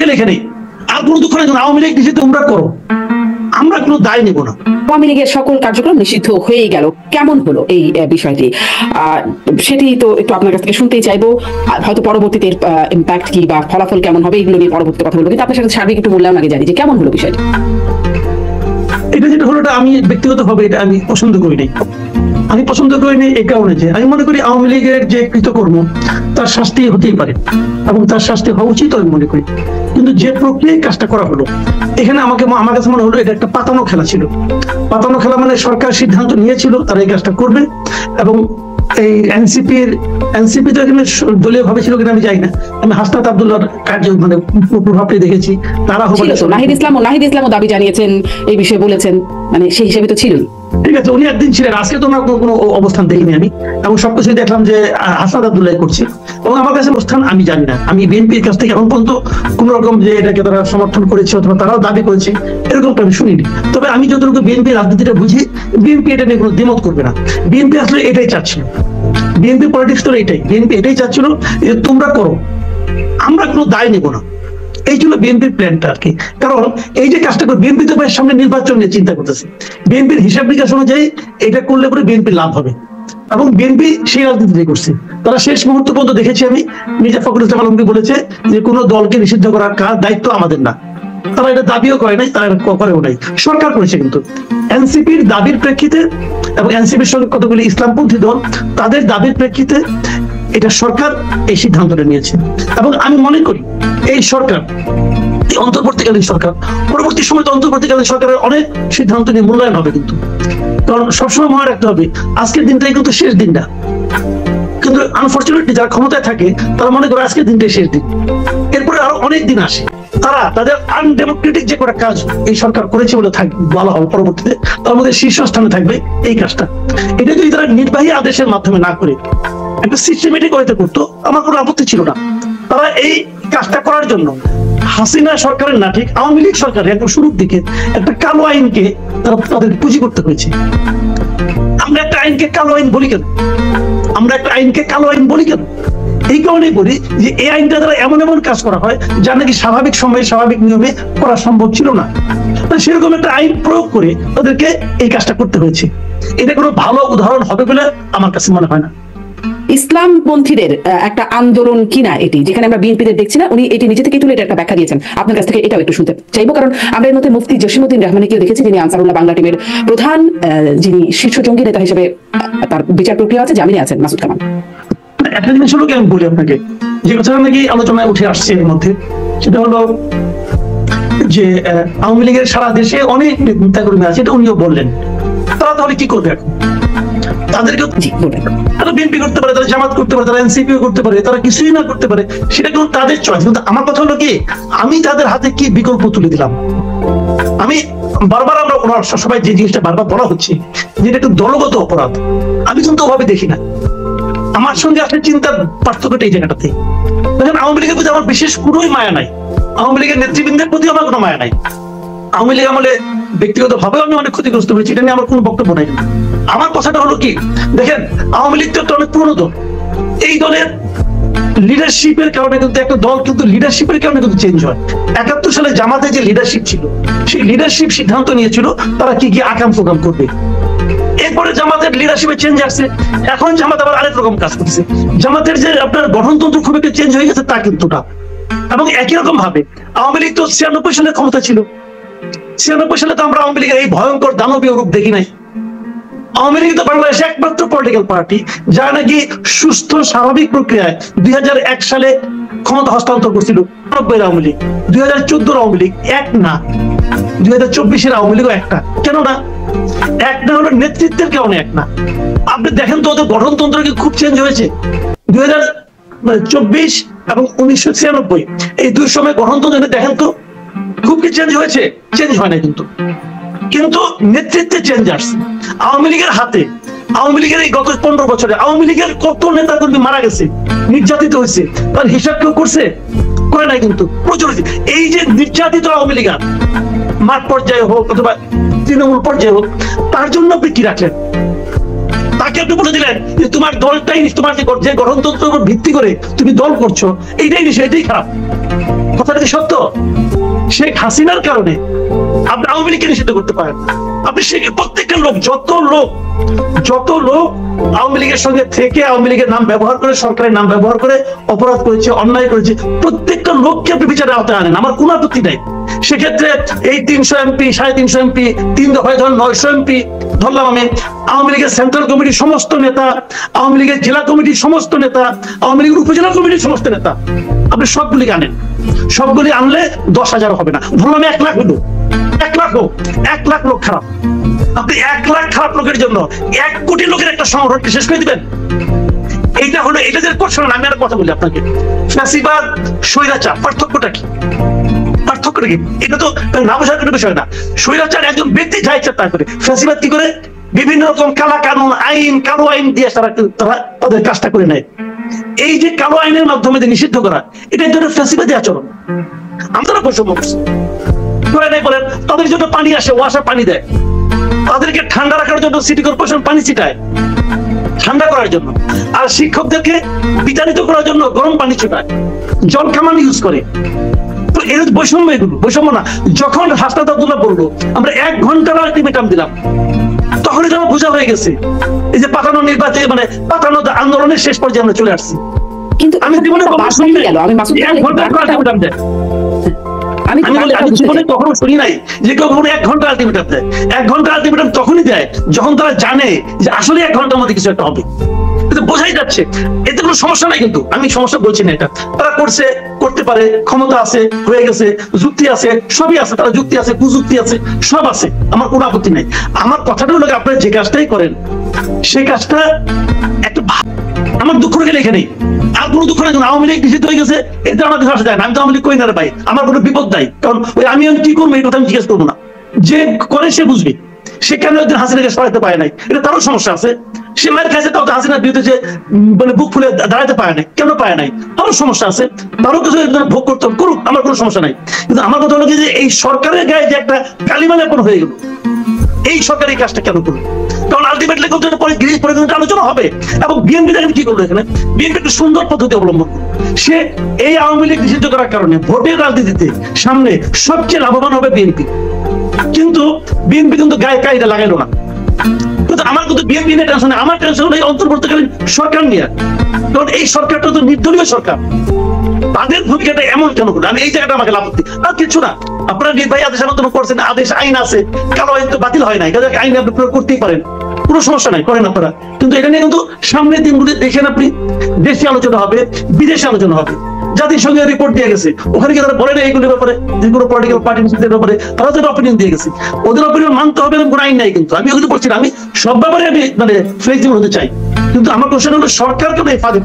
গেলে এখানে আর কোনো দুঃখ নেই, আওয়ামী লীগ নিষিদ্ধ তোমরা করো, আমরা কোনো দায় নেব না। আওয়ামী লীগের সকল কার্যক্রম নিষিদ্ধ হয়ে গেল, কেমন হলো এই বিষয়টি? সেটি তো একটু আপনার কাছ থেকে শুনতেই চাইবো। হয়তো পরবর্তীতে ইম্প্যাক্ট কি বা ফলাফল কেমন হবে এগুলো নিয়ে পরবর্তীতে কথা বলবো, কিন্তু আপনার সাথে সার্বিক একটু মূল্যায়ন আগে জানি যে কেমন হলো বিষয়টি। এটা যেটা হলো, আমি ব্যক্তিগতভাবে এটা আমি পছন্দ করি নাই। আমি পছন্দ করিনি এই কারণে যে আমি মনে করি আওয়ামী লীগের যে কৃতকর্ম তার শাস্তি হতেই পারে এবং তার শাস্তি হওয়া উচিত আমি মনে করি, কিন্তু যে প্রক্রিয়ায় কাজটা করা হলো এখানে আমার কাছে মনে হলো এটা একটা পাতানো খেলা ছিল। পাতানো খেলা মানে সরকার সিদ্ধান্ত নিয়েছিল তারা এই কাজটা করবে, এবং এই এনসিপি তো এখানে দলীয় ভাবে ছিল কিনা আমি জানি না, আমি হাসনাত আব্দুল্লাহর কার্য মানে প্রভাবটি দেখেছি। তারা নাহিদ ইসলামও দাবি জানিয়েছেন, এই বিষয়ে বলেছেন, মানে সেই হিসেবে তো ছিল। ঠিক আছে, উনি একদিন ছিলেন, আজকে তো কোনো অবস্থান দেখিনি আমি, এবং সবকিছু দেখলাম যে হাসনাত আব্দুল্লাহ করছে, এবং আমার কাছে অবস্থান আমি জানি না। আমি বিএনপির কাছ থেকে এখন পর্যন্ত কোন রকম যে এটাকে তারা সমর্থন করেছে অথবা তারাও দাবি করেছে এরকমটা আমি শুনিনি। তবে আমি যতটুকু বিএনপি রাজনীতিটা বুঝি, বিএনপি এটা নিয়ে কোনো দ্বিমত করবে না। বিএনপি আসলে এটাই চাচ্ছিল, বিএনপি পলিটিক্স তো বিএনপি এটাই চাচ্ছিল যে তোমরা করো, আমরা কোনো দায় নেব না। এই ছিল বিএনপির প্ল্যানটা আর কি। কারণ এই যে কাজটা করে বিএনপি তো সামনে নির্বাচন নিয়ে চিন্তা করতেছে, বিএনপির হিসাব নিকাশ অনুযায়ী এটা করলে পরে বিএনপির লাভ হবে, এবং বিএনপি সেই রাজনীতি করছে। তারা শেষ মুহূর্ত পর্যন্ত দেখেছি আমি, মির্জা ফখরুল ইসলাম আলমকে বলেছে যে কোনো দলকে নিষিদ্ধ করার দায়িত্ব আমাদের না। তারা এটা দাবিও করে নাই, তারা করেও নাই, সরকার করেছে। কিন্তু এনসিপির দাবির প্রেক্ষিতে এবং এনসিপির সঙ্গে কতগুলি ইসলামপন্থী দল তাদের দাবির প্রেক্ষিতে এটা সরকার এই সিদ্ধান্তটা নিয়েছে। এবং আমি মনে করি এই সরকার, অন্তর্বর্তীকালীন সরকার, পরবর্তী সময় তো অন্তর্বর্তীকালীন সরকারের অনেক সিদ্ধান্ত নিয়ে মূল্যায়ন হবে, কিন্তু কারণ সবসময় মনে রাখতে হবে আজকের দিনটাই কিন্তু শেষ দিন না। কিন্তু আনফরচুনেটলি যারা ক্ষমতায় থাকে তারা মনে করে আজকের দিনটাই শেষ দিন, এরপরে আরো অনেক দিন আসে। তারা তাদের আনডেমোক্রেটিক যে কটা কাজ এই সরকার করেছে বলে বলা হবে পরবর্তীতে, তার মধ্যে শীর্ষস্থানে থাকবে এই কাজটা। এটা যদি তারা নির্বাহী আদেশের মাধ্যমে না করে একটা সিস্টেমেটিক ওয়েতে করতো, আমার কোনো আপত্তি ছিল না। তারা এই কাজটা করার জন্য হাসিনা সরকারের না, ঠিক আওয়ামী লীগ সরকারের একদম শুরুর দিকে একটা কালো আইনকে তারা তাদের পুঁজি করতে হয়েছে। আমরা একটা আইনকে কালো আইন বলি কেন? এই কারণেই বলি যে এই আইনটা দ্বারা এমন এমন কাজ করা হয় যা নাকি স্বাভাবিক সময়ে স্বাভাবিক নিয়মে করা সম্ভব ছিল না। সেরকম একটা আইন প্রয়োগ করে তাদেরকে এই কাজটা করতে হয়েছে। এটা কোনো ভালো উদাহরণ হবে বলে আমার কাছে মনে হয় না। ইসলামপন্থীদের একটা আন্দোলন কিনা এটি, যেখানে আমরা বিএনপিদের দেখছি না, উনি এটি নিজে থেকে তুলে এটা একটা ব্যাখ্যা দিয়েছেন। আপনার কাছ থেকে এটাও একটু শুনতে চাইবো, কারণ আমরা এর মধ্যে মুফতি জসিমউদ্দিন রহমানীকেও দেখেছি, যিনি আনসারুল্লাহ বাংলা টিমের প্রধান, যিনি শীর্ষ জঙ্গি নেতা হিসেবে তার বিচার প্রক্রিয়া আছে, জামিনে আছেন মাসুদ কামাল। একটা জিনিস হলো কি, আমি বলি আপনাকে, যে কথাটা নাকি আলোচনায় উঠে আসছে এর মধ্যে, সেটা হলো যে আওয়ামী লীগের সারা দেশে অনেক নেতাকর্মী আছে, এটা উনিও বললেন। তারা তাহলে কি করবে এখন? তাদেরকে তারা বিএনপি করতে পারে, তারা জামাত করতে পারে, তারা এনসিপিও করতে পারে, তারা কিছুই না করতে পারে, সেটা কিন্তু তাদের চয়েস। কিন্তু আমার কথা হলো কি, আমি তাদের হাতে কি বিকল্প তুলে দিলাম? আমি বারবার আমরা সবাই যে জিনিসটা বারবার বলা হচ্ছে যে এটা একটু দলগত অপরাধ, আমি কিন্তু ওভাবে দেখি না। আমার সঙ্গে আসলে চিন্তার পার্থক্যটা এই জায়গাটাতে। দেখেন, আওয়ামী লীগের প্রতি আমার বিশেষ কোনোই মায়া নাই, আওয়ামী লীগের নেতৃবৃন্দের প্রতি আমার কোনো মায়া নাই। আওয়ামী লীগ আমলে ব্যক্তিগত ভাবে আমি অনেক ক্ষতিগ্রস্ত হয়েছি, এটা নিয়ে আমার কোনো বক্তব্য নাই। আমার কথাটা হলো কি, দেখেন আওয়ামী লীগ তো একটা অনেক পুরনো দল, এই দলের লিডারশিপের কারণে কিন্তু একটা দল কিন্তু লিডারশিপের কারণে কিন্তু চেঞ্জ হয়। ৭১ সালে জামাতে যে লিডারশিপ ছিল, সেই লিডারশিপ সিদ্ধান্ত নিয়েছিল তারা কি কি আকাম প্রোগ্রাম করবে। এরপরে জামাতের লিডারশিপে চেঞ্জ আসছে, এখন জামাত আবার আরেক রকম কাজ করছে। জামাতের যে আপনার গঠনতন্ত্র খুব একটা চেঞ্জ হয়ে গেছে তা কিন্তু না। এবং একই রকম ভাবে আওয়ামী লীগ তো ৯৬ সালে ক্ষমতা ছিল, ৯৬ সালে তো আমরা আওয়ামী লীগের এই ভয়ঙ্কর দানবীয় রূপ দেখি নাই। আওয়ামী লীগ তো বাংলাদেশে একমাত্র পলিটিক্যাল পার্টি যারা নাকি সুস্থ স্বাভাবিক প্রক্রিয়ায় ২০০১ সালে ক্ষমতা হস্তান্তর করছিল। ৯০ আওয়ামী লীগ, ২০১৪ আওয়ামী লীগ এক না, ২০২৪ আওয়ামী লীগও একটা। কেন না? এক না হলো নেতৃত্বের কারণে এক না। আপনি দেখেন তো ওদের গঠনতন্ত্র কি খুব চেঞ্জ হয়েছে? ২০২৪ এবং ১৯৯৬ এই দুই সময় গঠনতন্ত্র দেখেন তো খুব কি চেঞ্জ হয়েছে? চেঞ্জ হয় না। কিন্তু নেতৃত্বে চেঞ্জ আসছে আওয়ামী লীগের হাতে। আওয়ামী লীগের এই গত ১৫ বছরে আওয়ামী লীগের কত নেতা কর্মী মারা গেছে, নির্যাতিত হয়েছে, তার হিসাব কেউ করছে? করে নাই। কিন্তু প্রচুর এই যে নির্যাতিত আওয়ামী লীগ মাঠ পর্যায়ে হোক অথবা তৃণমূল পর্যায়ে হোক, তার জন্য আপনি কি রাখলেন? তাকে আপনি বলে দিলেন যে তোমার দলটাই, তোমার যে গঠনতন্ত্রের উপর ভিত্তি করে তুমি দল করছো, এইটাই বিষয়, এটাই খারাপ। কথাটা কি সত্য? শেখ হাসিনার কারণে আপনি আওয়ামী লীগকে নিষিদ্ধ করতে পারেন না। আপনি প্রত্যেকটা লোক, যত লোক আওয়ামী লীগের সঙ্গে থেকে আওয়ামী লীগের নাম ব্যবহার করে, সরকারের নাম ব্যবহার করে অপরাধ করেছে, অন্যায় করেছে, প্রত্যেকটা লোককে আপনি বিচারের আওতায় আনেন, আমার কোনো আপত্তি নাই। সেক্ষেত্রে এই 300 এমপি, 350 এমপি, 3 দফায় ধরুন 900 এমপি ধরলাম আমি, আওয়ামী লীগের সেন্ট্রাল কমিটির সমস্ত নেতা, আওয়ামী লীগের জেলা কমিটির সমস্ত নেতা, আওয়ামী লীগের উপজেলা কমিটির সমস্ত নেতা, আপনি সবগুলি আনেন। সবগুলি আনলে 10,000 হবে না, ধরলাম 1 লাখ হলো, 1 লাখ হোক, 1 লাখ লোক খারাপ। আপনি 1 লাখ খারাপ লোকের জন্য 1 কোটি লোকের একটা সংগঠনকে শেষ করে দিবেন? এইটা হলো, এটা যে করছেন। আমি আর কথা বলি আপনাকে, ফ্যাসিবাদ, স্বৈরাচার, পার্থক্যটা কি? পার্থক্যটা কি? এটা তো না বোঝার কোনো বিষয় না। স্বৈরাচার একজন ব্যক্তি যা ইচ্ছা তা করে, ফ্যাসিবাদ কি করে? বিভিন্ন রকম কালা কানুন, আইন, কালো আইন দিয়ে তারা তাদের কাজটা করে নেয়। এই যে কালো আইনের মাধ্যমে নিষিদ্ধ করা, এটা ধরে ফ্যাসিবাদী আচরণ। আমরা বৈষম্য করছি করে নাই বলেন, তাদের জন্য পানি আসে, ওয়াসা পানি দেয়, তাদেরকে ঠান্ডা রাখার জন্য সিটি কর্পোরেশন পানি ছিটায় ঠান্ডা করার জন্য, আর শিক্ষকদেরকে বিতাড়িত করার জন্য গরম পানি ছিটায়, জল কামান ইউজ করে। তো এর বৈষম্য, এগুলো বৈষম্য না। যখন হাসনাত আব্দুল্লাহ বললো আমরা 1 ঘন্টার আলটিমেটাম দিলাম, তখনই যেন বোঝা হয়ে গেছে এই যে পাতানো নির্বাচনে, মানে পাতানো আন্দোলনের শেষ পর্যায়ে আমরা চলে আসছি। কিন্তু আমি জীবনে কখনো শুনি নাই যে কেউ কখনো 1 ঘন্টা আলটিমেটাম দেয়। 1 ঘন্টা আলটিমেটাম তখনই দেয় যখন তারা জানে যে আসলে 1 ঘন্টার মধ্যে কিছু একটা হবে। বোঝাই যাচ্ছে, এতে কোনো সমস্যা নাই। কিন্তু আমি সমস্যা বলছি না, এটা তারা করছে, করতে পারে, ক্ষমতা আছে, হয়ে গেছে, যুক্তি আছে, সবই আছে, তারা যুক্তি আছে, কুযুক্তি আছে, সব আছে, আমার কোনো আপত্তি নাই। আমার কথাটা হলো আপনারা যে কাজটাই করেন সেই কাজটা একটা, আমার দুঃখ রেখে লেখে নেই, আর কোনো দুঃখ নেই। আওয়ামী লীগ নিষিদ্ধ হয়ে গেছে, এতে আমার কিছু আসে যায় না, আমি তো আওয়ামী লীগ করি না রে ভাই, আমার কোনো বিপদ নাই। কারণ ওই আমি কি করবো এই কথা আমি জিজ্ঞেস করবো না, যে করে সে বুঝবে। সেখানে একজন হাসিনাকে সরাতে পারে নাই, এটা তারও সমস্যা আছে। সে মায়ের খাইছে, তাও হাসিনার বিরুদ্ধে যে মানে বুক ফুলে দাঁড়াতে পারে নাই, কেন পারে নাই, তারও সমস্যা আছে, তারও কিছু ভোগ করতে করুক, আমার কোনো সমস্যা নাই। কিন্তু আমার কথা হলো যে এই সরকারের গায়ে যে একটা কালিমা লেপন হয়ে গেল, এই সরকার এই কাজটা কেন করলো? কারণ আলটিমেটলি পরে আলোচনা হবে। এবং বিএনপি দেখেন কি করলো, এখানে বিএনপি একটা সুন্দর পদ্ধতি অবলম্বন করলো। সে এই আওয়ামী লীগ নিষিদ্ধ করার কারণে ভোটের রাজনীতিতে সামনে সবচেয়ে লাভবান হবে বিএনপি, কিন্তু বিএনপি কিন্তু গায়ে কাইটা লাগাইলো না। কিন্তু আমার কিন্তু বিএনপি নিয়ে টেনশন নেই, আমার টেনশন হলো এই অন্তর্বর্তীকালীন সরকার নিয়ে। কারণ এই সরকারটা তো নির্দলীয় সরকার, তাদের ভূমিকাটা এমন কেন করলো? আমি এই জায়গাটা আমাকে লাভ আর কিছু না। আপনারা নির্বাহী আদেশ আলোচনা করছেন, আদেশ আইন আছে, কালো আইন তো বাতিল হয় নাই, আইন আপনি প্রয়োগ করতেই পারেন, কোনো সমস্যা নাই, করেন আপনারা। কিন্তু এটা নিয়ে কিন্তু সামনের দিনগুলি দেখেন আপনি, দেশে আলোচনা হবে, বিদেশে আলোচনা হবে। জাতিসংঘে রিপোর্ট দিয়ে গেছে, ওখানে কি তারা বলে না এইগুলির ব্যাপারে, যে কোনো পলিটিক্যাল পার্টির ব্যাপারে তারা যেটা অপিনিয়ন দিয়ে গেছে, ওদের অপিনিয়ন মানতে হবে, কোনো আইন নাই। কিন্তু আমি ওগুলো বলছি না, আমি সব ব্যাপারে আমি মানে ফ্লেক্সিবল হতে চাই। কিন্তু আমার কোশ্চেন হলো সরকার কেন এই ফাঁদে